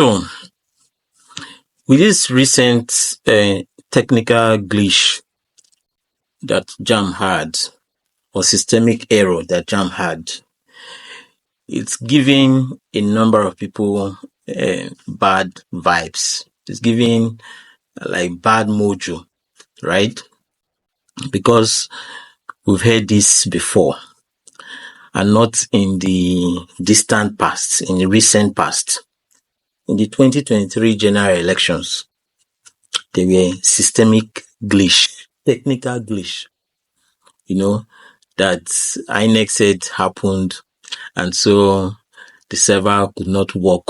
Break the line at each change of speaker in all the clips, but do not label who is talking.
So, with this recent technical glitch that JAMB had, or systemic error that JAMB had, it's giving a number of people bad vibes. It's giving like bad mojo, right? Because we've heard this before, and not in the distant past, in the recent past. In the 2023 general elections, there were systemic glitch, technical glitch, that INEC said happened, and so the server could not work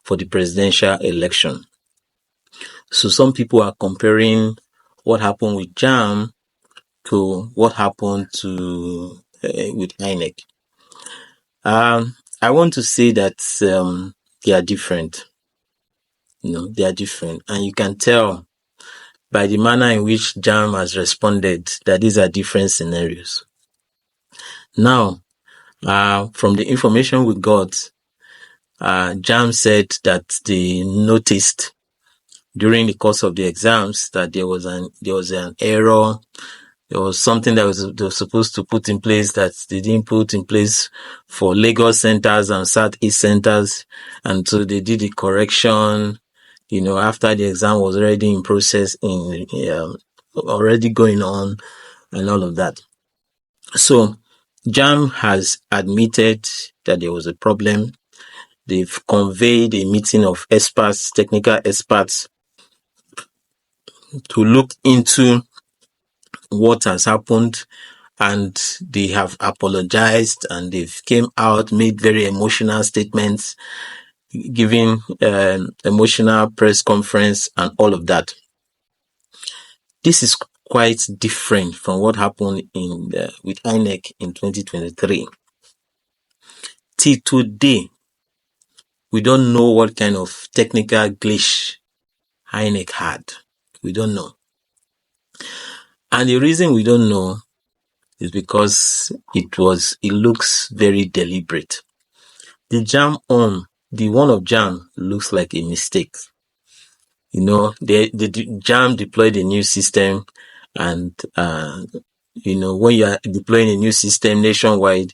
for the presidential election. So some people are comparing what happened with JAMB to what happened with INEC. I want to say that they are different. They are different, and you can tell by the manner in which JAMB has responded that these are different scenarios. Now, from the information we got, JAMB said that they noticed during the course of the exams that there was an error. There was something that they were supposed to put in place that they didn't put in place for Lagos centers and Southeast centers, and so they did the correction. After the exam was already in process, already going on, and all of that. So, JAMB has admitted that there was a problem. They've conveyed a meeting of experts, technical experts, to look into what has happened, and they have apologized, and they've came out, made very emotional statements, giving emotional press conference and all of that. This is quite different from what happened with INEC in 2023. Till today, we don't know what kind of technical glitch INEC had. We don't know. And the reason we don't know is because it looks very deliberate. The one of JAMB looks like a mistake. The JAMB deployed a new system, and when you are deploying a new system nationwide,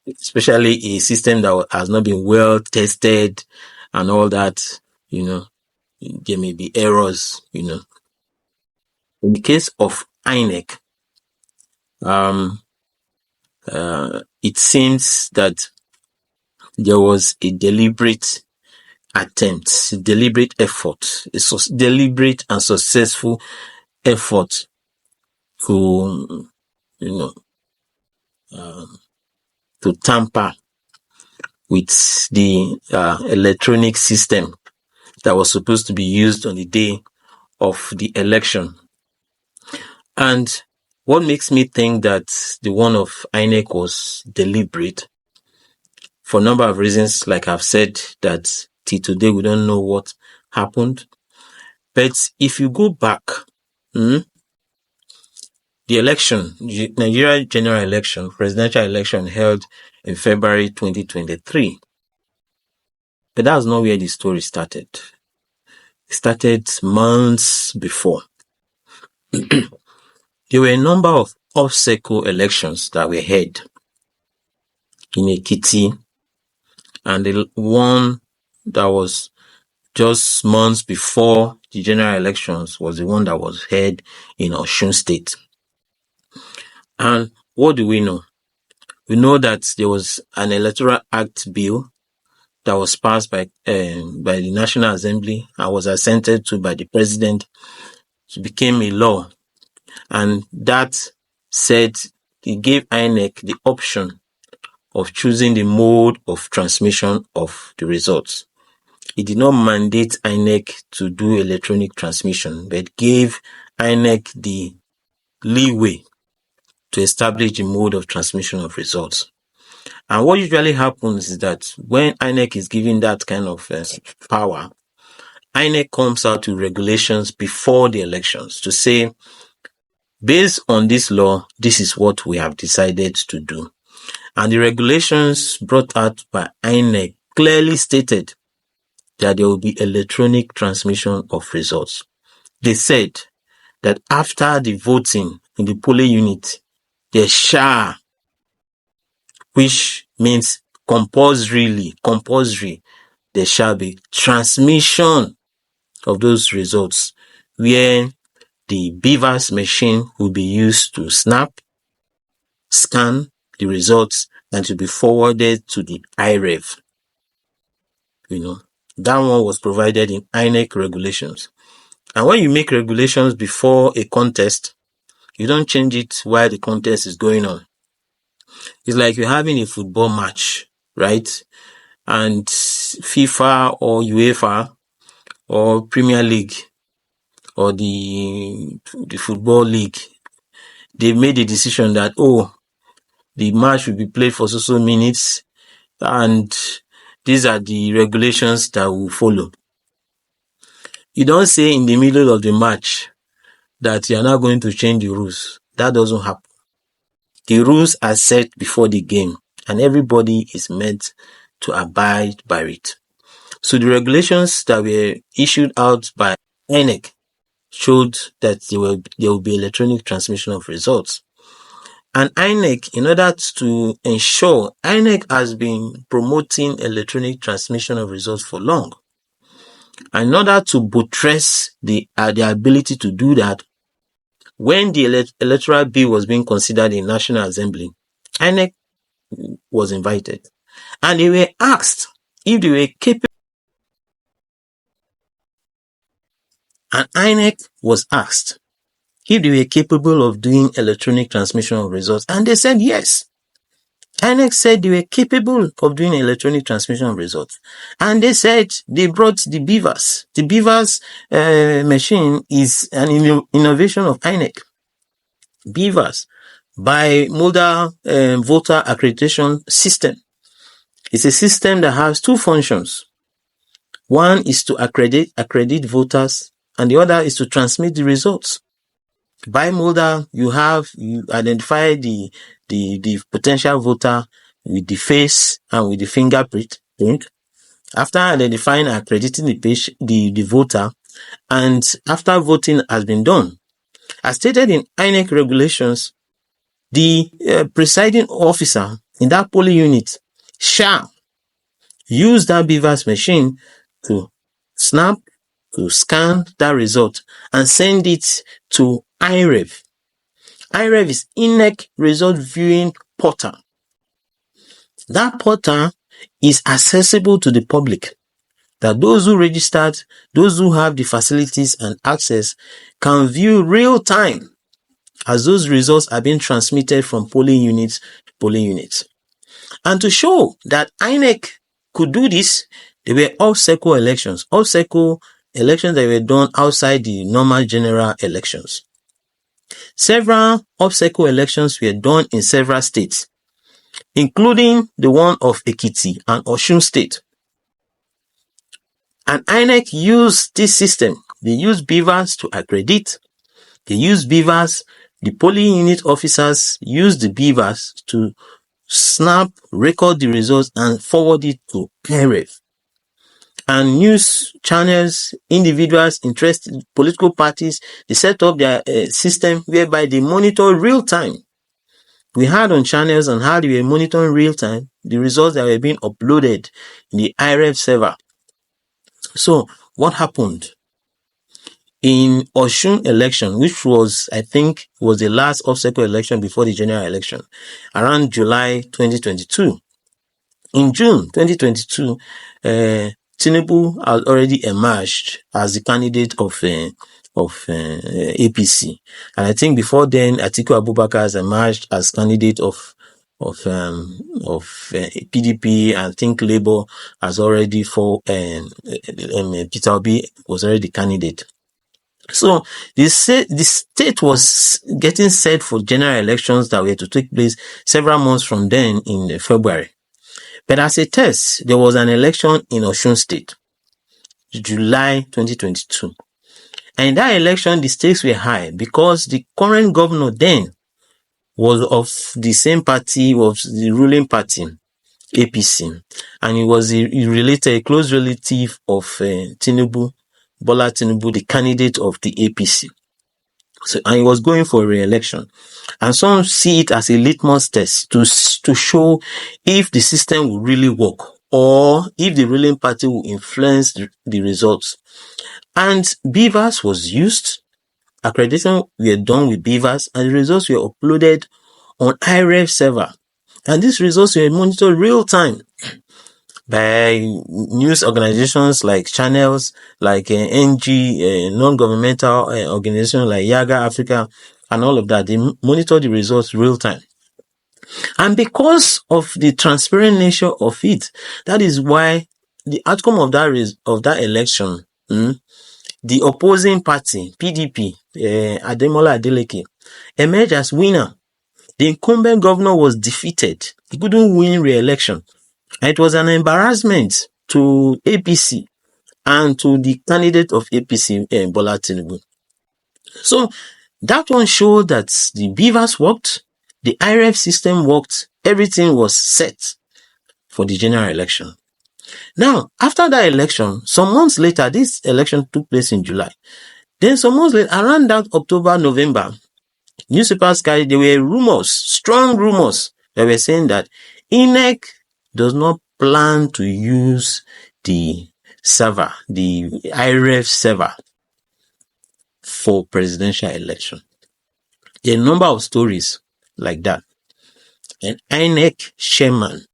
especially a system that has not been well tested and all that, there may be errors, In the case of INEC, it seems that there was a deliberate attempt, a deliberate effort, deliberate and successful effort to tamper with the electronic system that was supposed to be used on the day of the election. And what makes me think that the one of INEC was deliberate, for a number of reasons, like I've said, that till today we don't know what happened. But if you go back, the election, Nigeria general election, presidential election held in February 2023. But that's not where the story started. It started months before. There were a number of off-cycle elections that were held in Ekiti, and the one that was just months before the general elections was the one that was held in Osun State. And what do we know? We know that there was an Electoral Act bill that was passed by the National Assembly and was assented to by the President. It became a law, and that said it gave INEC the option of choosing the mode of transmission of the results. It did not mandate INEC to do electronic transmission, but gave INEC the leeway to establish the mode of transmission of results. And what usually happens is that when INEC is given that kind of power, INEC comes out with regulations before the elections to say, based on this law, this is what we have decided to do. And the regulations brought out by INEC clearly stated that there will be electronic transmission of results. They said that after the voting in the polling unit, there shall, which means compulsory, there shall be transmission of those results, where the beavers machine will be used to scan the results, and to be forwarded to the IREV. That one was provided in INEC regulations. And when you make regulations before a contest, you don't change it while the contest is going on. It's like you're having a football match, right? And FIFA or UEFA or Premier League or the Football League, they made a decision that, the match will be played for so minutes, and these are the regulations that will follow. You don't say in the middle of the match that you are not going to change the rules. That doesn't happen. The rules are set before the game, and everybody is meant to abide by it. So the regulations that were issued out by INEC showed that there will be electronic transmission of results. And INEC, in order to ensure, INEC has been promoting electronic transmission of results for long. And in order to buttress the ability to do that, when the electoral bill was being considered in National Assembly, INEC was invited. And they were asked if they were capable. And INEC was asked if they were capable of doing electronic transmission of results. And they said yes. INEC said they were capable of doing electronic transmission of results. And they said they brought the beavers. The beavers machine is an innovation of INEC. Beavers, bimodal voter accreditation system. It's a system that has two functions. One is to accredit voters, and the other is to transmit the results. Bimodal, you identify the potential voter with the face and with the fingerprint. After identifying and accrediting the voter, and after voting has been done, as stated in INEC regulations, the presiding officer in that polling unit shall use that beavers machine to scan that result and send it to IREV. IREV is INEC Result Viewing Portal. That portal is accessible to the public, that those who registered, those who have the facilities and access, can view real time as those results are being transmitted from polling units to polling units. And to show that INEC could do this, there were off-cycle elections that were done outside the normal general elections. Several off-cycle elections were done in several states, including the one of Ekiti and Osun State. And INEC used this system. They used beavers to accredit. They used beavers. The polling unit officers used the beavers to record the results and forward it to IREV. And news channels, individuals, interested political parties, they set up their system whereby they monitor real time. We heard on channels on how they were monitoring real time the results that were being uploaded in the IREV server. So what happened in Osun election, which was, I think, was the last off-cycle election before the general election, around July 2022. In June 2022, Tinubu had already emerged as the candidate of APC, and I think before then, Atiku Abubakar has emerged as candidate of PDP, and I think Labour has already Peter Obi was already the candidate. So the state was getting set for general elections that were to take place several months from then in February. But as a test, there was an election in Osun State, July 2022. And in that election, the stakes were high because the current governor then was of the same party, was the ruling party. APC, and he was a close relative of Tinubu, Bola Tinubu, the candidate of the APC. So, and he was going for re-election. And some see it as a litmus test to show if the system will really work or if the ruling party will influence the results. And BVAS was used. Accreditation were done with BVAS, and the results were uploaded on IREF server. And these results were monitored real time by news organizations like channels, like NG, non-governmental organizations like Yaga Africa, and all of that. They monitor the results real time. And because of the transparent nature of it, that is why the outcome of that election, the opposing party, PDP, Ademola Adeleke, emerged as winner. The incumbent governor was defeated. He couldn't win re-election. And it was an embarrassment to APC and to the candidate of APC, Bola Tinubu. So that one showed that the BVAS worked, the IREF system worked, everything was set for the general election. Now, after that election, some months later, this election took place in July. Then some months later, around that October, November, newspapers carried, there were rumors, strong rumors, that were saying that INEC does not plan to use the server, the IREF server, for presidential election. There are a number of stories like that. And INEC chairman,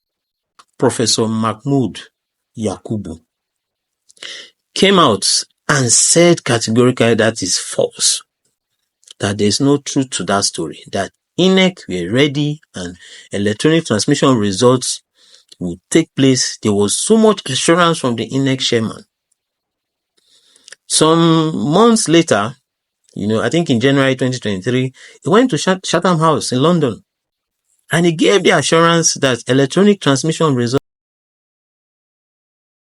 Professor Mahmood Yakubu, came out and said categorically that is false, that there is no truth to that story, that INEC were ready and electronic transmission results would take place. There was so much assurance from the INEC chairman. Some months later, I think in January 2023, he went to Chatham House in London, and he gave the assurance that electronic transmission results